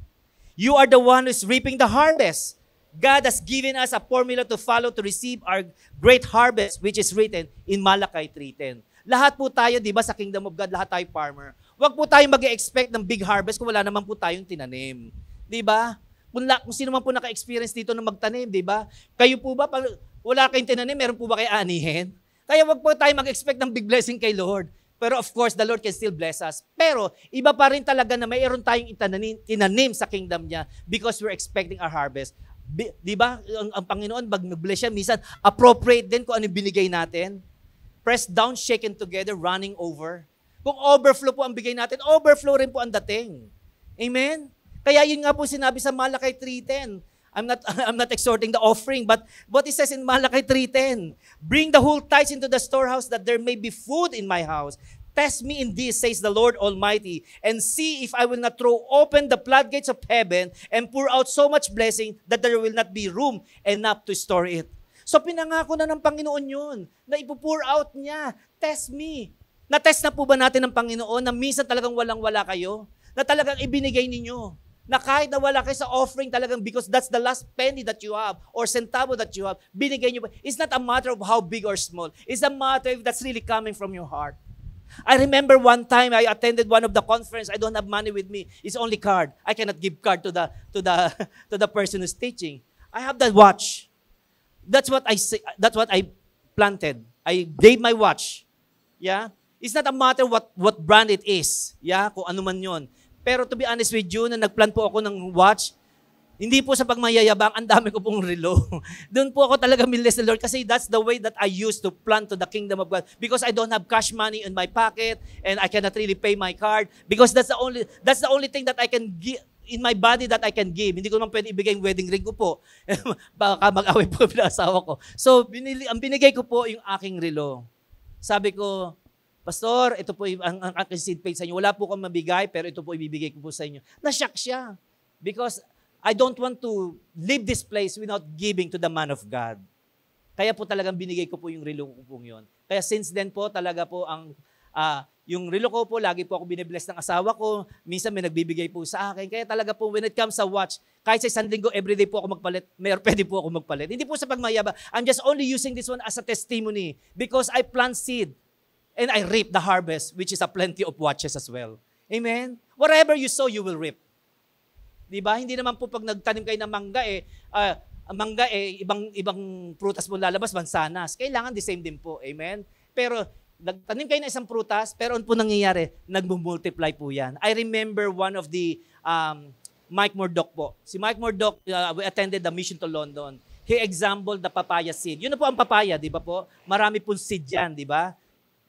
You are the one who's reaping the harvest. God has given us a formula to follow to receive our great harvest, which is written in Malachi 3:10. Lahat po tayo, di ba, sa Kingdom of God, lahat tayo farmer. Huwag po tayo mag-expect ng big harvest kung wala naman po tayong tinanim. Di ba? Kung sino man po naka-experience dito na magtanim, di ba? Kayo po ba, wala kayong tinanim, meron po ba kayo anihin? Kaya wag po tayo mag-expect ng big blessing kay Lord. Pero of course, the Lord can still bless us. Pero iba pa rin talaga na mayroon tayong tinanim sa kingdom niya because we're expecting our harvest. Di ba? Ang Panginoon, pag nag-bless siya, minsan appropriate din kung ano binigay natin. Press down, shaken together, running over. Kung overflow po ang bigay natin, overflow rin po ang dating. Amen? Kaya yun nga po sinabi sa Malachi 3:10. I'm not exhorting the offering, but what it says in Malachi 3:10, bring the whole tithes into the storehouse that there may be food in my house. Test me in this, says the Lord Almighty, and see if I will not throw open the floodgates of heaven and pour out so much blessing that there will not be room enough to store it. So pinangako na ng Panginoon yun, na ipupour out niya. Test me. Na-test na po ba natin ng Panginoon na minsan talagang walang-wala kayo? Na talagang ibinigay ninyo? Na kahit na wala kayo sa offering talagang because that's the last penny that you have or centavo that you have, binigay nyo. It's not a matter of how big or small. It's a matter if that's really coming from your heart. I remember one time I attended one of the conference. I don't have money with me. It's only card. I cannot give card to the person who's teaching. I have that watch. That's what I planted. I gave my watch. Yeah? It's not a matter what brand it is. Yeah? Kung ano man 'yon. Pero to be honest with you, na nagplan po ako ng watch, hindi po sa pagmayayabang, ang dami ko pong relo. Doon po ako talaga minless the Lord kasi that's the way that I used to plan to the kingdom of God because I don't have cash money in my pocket and I cannot really pay my card because that's the only thing that I can give in my body that I can give. Hindi ko naman pwede ibigay yung wedding ring ko po. Baka mag-away po yung asawa ko. So, ang binigay ko po yung aking relo. Sabi ko, Pastor, ito po ang aking seed paid sa inyo. Wala po akong mabigay, pero ito po ibibigay ko po sa inyo. Na-shock siya. Because I don't want to leave this place without giving to the man of God. Kaya po talagang binigay ko po yung relo ko po yun. Kaya since then po, talaga po yung relo ko po, lagi po ako binibless ng asawa ko. Minsan may nagbibigay po sa akin. Kaya talaga po, when it comes sa watch, kahit sa isang linggo, everyday po ako magpalit, pwede po ako magpalit. Hindi po sa pagmayaba. I'm just only using this one as a testimony because I plant seed. And I reap the harvest, which is a plenty of watches as well. Amen? Whatever you sow, you will reap. Diba? Hindi naman po pag nagtanim kayo ng mangga, ibang prutas mo lalabas, mansanas. Kailangan the same din po. Amen? Pero nagtanim kayo ng isang prutas, pero ano po nangyayari? Nagmumultiply po yan. I remember one of the, Mike Murdoch po. Si Mike Murdoch, we attended the mission to London. He exampled the papaya seed. Yun na po ang papaya, di ba po? Marami pong seed yan, di ba?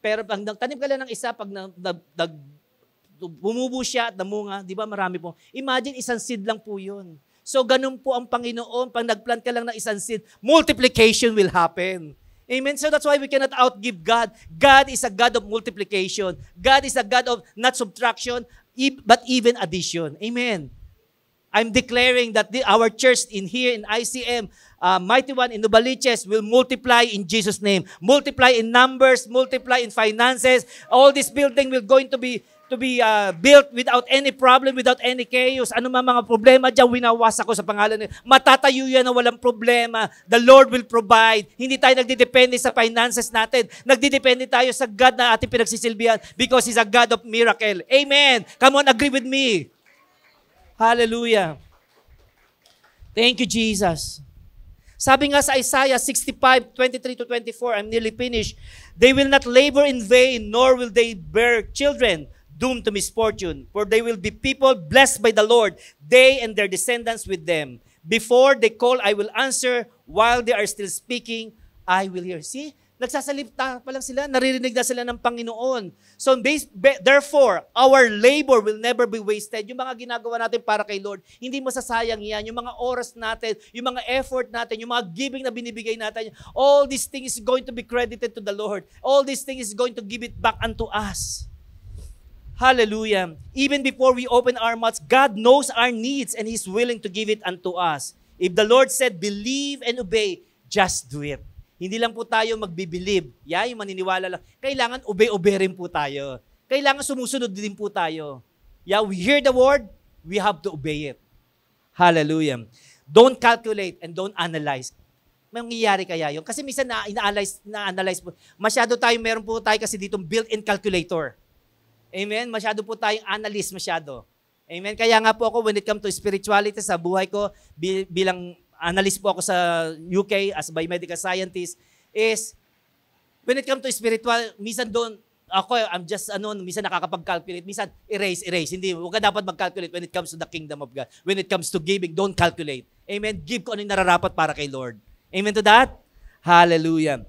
Pero pag nagtanim ka lang ng isa, pag bumubo siya at namunga, di ba marami po. Imagine, isang seed lang po yun. So, ganun po ang Panginoon. Pag nagplant ka lang ng isang seed, multiplication will happen. Amen? So, that's why we cannot outgive God. God is a God of multiplication. God is a God of not subtraction, but even addition. Amen? I'm declaring that our church here in ICM, Mighty One in Novaliches will multiply in Jesus' name. Multiply in numbers, multiply in finances. All this building will going to be built without any problem, without any chaos. Ano man mga problema dyan, winawasak ko sa pangalan niya. Matatayo yan na walang problema. The Lord will provide. Hindi tayo nagdidepende sa finances natin. Nagdidepende tayo sa God na ating pinagsisilbihan because He's a God of miracle. Amen. Come on, agree with me. Hallelujah. Thank you, Jesus. Sabi nga sa Isaiah 65:23-24, I'm nearly finished. They will not labor in vain, nor will they bear children doomed to misfortune. For they will be people blessed by the Lord, they and their descendants with them. Before they call, I will answer. While they are still speaking, I will hear. See? Nagsasalita pa lang sila, naririnig na sila ng Panginoon. So therefore, our labor will never be wasted. Yung mga ginagawa natin para kay Lord, hindi masasayang yan. Yung mga oras natin, yung mga effort natin, yung mga giving na binibigay natin, all these things is going to be credited to the Lord. All these things is going to give it back unto us. Hallelujah. Even before we open our mouths, God knows our needs and He's willing to give it unto us. If the Lord said, believe and obey, just do it. Hindi lang po tayo magbibilib. Yung maniniwala lang. Kailangan obey-obey rin po tayo. Kailangan sumusunod din po tayo. We hear the word, we have to obey it. Hallelujah. Don't calculate and don't analyze. Mangyayari kaya yun? Kasi minsan na-analyze po. Meron po tayo kasi ditong built-in calculator. Amen? Masyado po tayong analyst masyado. Amen? Kaya nga po ako, when it comes to spirituality sa buhay ko, bilang analyst po ako sa UK as biomedical scientist, is when it comes to spiritual, minsan doon, minsan nakakapag-calculate, minsan erase. Hindi, huwag ka dapat mag-calculate when it comes to the kingdom of God. When it comes to giving, don't calculate. Amen? Give ko ano yung nararapat para kay Lord. Amen to that? Hallelujah.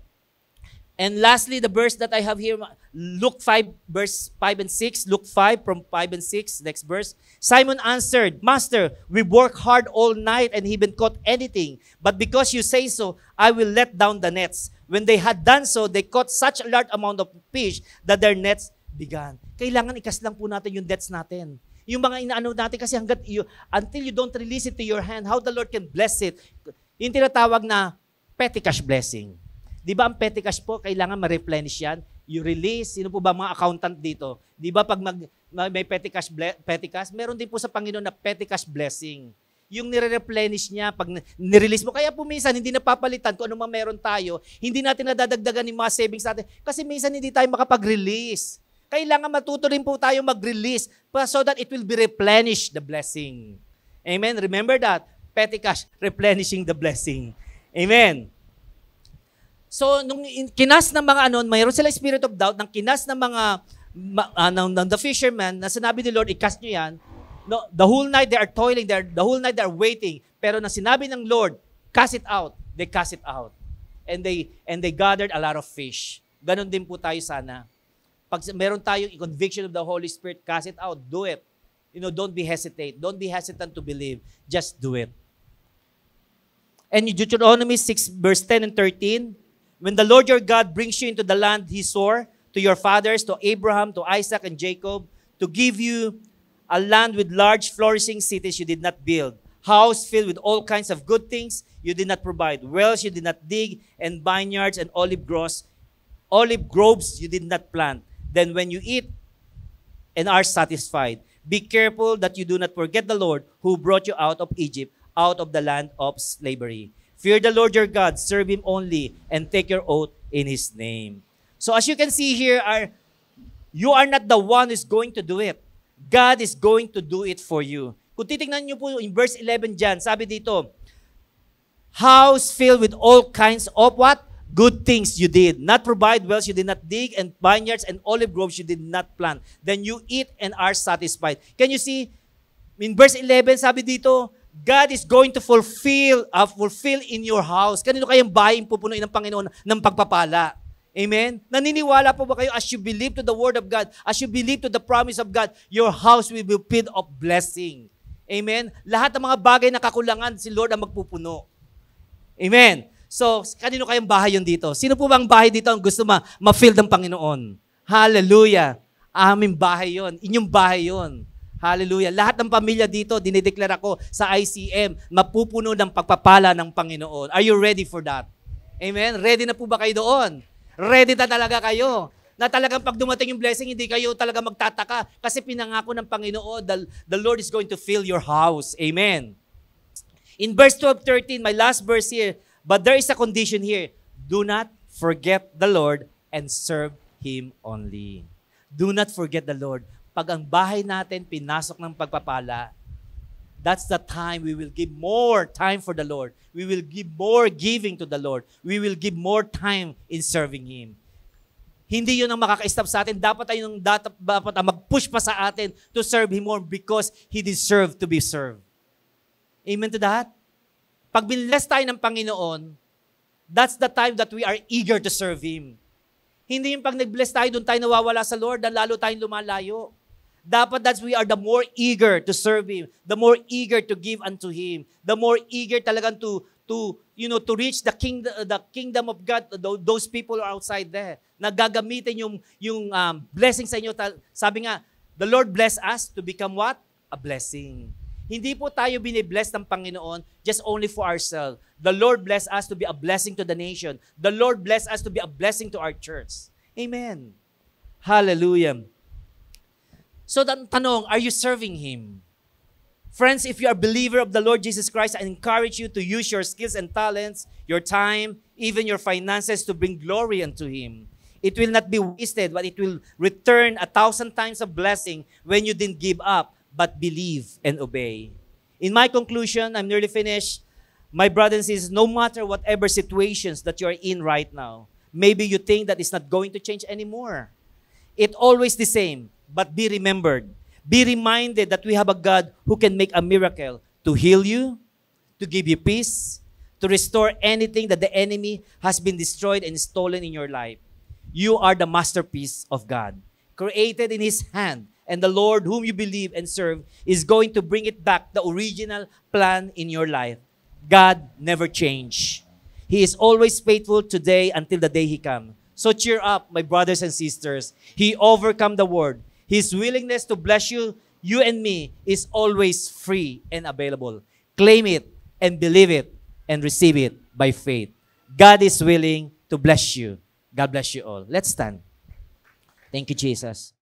And lastly, the verse that I have here, Luke 5, verse 5 and 6. Luke 5 from 5 and 6, next verse. Simon answered, Master, we work hard all night and haven't caught anything. But because you say so, I will let down the nets. When they had done so, they caught such a large amount of fish that their nets began. Kailangan ikas lang po natin yung nets natin. Yung mga inaano natin kasi until you don't release it to your hand, how the Lord can bless it. Yung tinatawag na petty cash blessing. Di ba ang petty cash po, kailangan ma-replenish yan? You release, sino po ba mga accountant dito? Di ba pag may petty cash, meron din po sa Panginoon na petty cash blessing. Yung nire-replenish niya, pag nirelease mo, kaya po minsan hindi napapalitan kung ano man meron tayo, hindi natin nadadagdagan yung mga savings natin, kasi minsan hindi tayo makapag-release. Kailangan matuto rin po tayo mag-release so that it will be replenished, the blessing. Amen? Remember that? Petty cash, replenishing the blessing. Amen? So, nung kinas ng mga mayroon sila spirit of doubt, nang kinas ng mga, ng the fishermen, na sinabi ni Lord, i-cast nyo yan, no, the whole night they are toiling, the whole night they are waiting, pero nang sinabi ng Lord, cast it out, they cast it out. And they gathered a lot of fish. Ganon din po tayo sana. Pag meron tayong conviction of the Holy Spirit, cast it out, do it. Don't be hesitant. Don't be hesitant to believe. Just do it. And Deuteronomy 6, verse 10 and 13, when the Lord your God brings you into the land He swore to your fathers, to Abraham, to Isaac, and Jacob, to give you a land with large flourishing cities you did not build, house filled with all kinds of good things you did not provide, wells you did not dig, and vineyards and olive groves you did not plant. Then when you eat and are satisfied, be careful that you do not forget the Lord who brought you out of Egypt, out of the land of slavery. Fear the Lord your God, serve Him only, and take your oath in His name. So as you can see here, you are not the one who is going to do it. God is going to do it for you. Kung titingnan niyo po in verse 11 dyan, sabi dito, house filled with all kinds of what? Good things you did. Not provide wells you did not dig, and vineyards and olive groves you did not plant. Then you eat and are satisfied. Can you see? In verse 11, sabi dito, God is going to fulfill in your house. Kanino kayang bahay pupunuin ng Panginoon ng pagpapala? Amen? Naniniwala po ba kayo as you believe to the Word of God, as you believe to the promise of God, your house will be filled of blessing. Amen? Lahat ng mga bagay na kakulangan, si Lord ang magpupuno. Amen? So, kanino kayang bahay yun dito? Sino po bang bahay dito ang gusto ma-fill ng Panginoon? Hallelujah! Aming bahay yun. Inyong bahay yun. Hallelujah. Lahat ng pamilya dito, dinideklara ko sa ICM, mapupuno ng pagpapala ng Panginoon. Are you ready for that? Amen? Ready na po ba kayo doon? Ready na talaga kayo? Na talagang pag dumating yung blessing, hindi kayo talaga magtataka kasi pinangako ng Panginoon, the Lord is going to fill your house. Amen? In verse 12-13, my last verse here, but there is a condition here. Do not forget the Lord and serve Him only. Do not forget the Lord. Pag ang bahay natin pinasok ng pagpapala, that's the time we will give more time for the Lord. We will give more giving to the Lord. We will give more time in serving Him. Hindi yun ang makaka-stop sa atin. Dapat mag-push pa sa atin to serve Him more because He deserved to be served. Amen to that? Pag binless tayo ng Panginoon, That's the time that we are eager to serve Him. Hindi yung pag nag-bless tayo, doon tayo nawawala sa Lord, na lalo tayong lumalayo. Dapat that we are the more eager to serve Him, the more eager to give unto Him, the more eager talagang to reach the kingdom of God. Those people are outside there. Nagagamitin yung blessing sa inyo. Sabi nga, the Lord bless us to become what? A blessing. Hindi po tayo binibless ng Panginoon just only for ourselves. The Lord bless us to be a blessing to the nation. The Lord bless us to be a blessing to our church. Amen. Hallelujah. So the tanong, are you serving Him? Friends, if you are a believer of the Lord Jesus Christ, I encourage you to use your skills and talents, your time, even your finances to bring glory unto Him. It will not be wasted, but it will return 1,000 times of blessing when you didn't give up, but believe and obey. In my conclusion, I'm nearly finished. My brothers and sisters, no matter whatever situations that you are in right now, maybe you think that it's not going to change anymore. It's always the same, but be remembered. Be reminded that we have a God who can make a miracle to heal you, to give you peace, to restore anything that the enemy has been destroyed and stolen in your life. You are the masterpiece of God, created in His hand, and the Lord whom you believe and serve is going to bring it back, the original plan in your life. God never changed. He is always faithful today until the day He comes. So cheer up, my brothers and sisters. He overcome the world. His willingness to bless you and me, is always free and available. Claim it and believe it and receive it by faith. God is willing to bless you. God bless you all. Let's stand. Thank you, Jesus.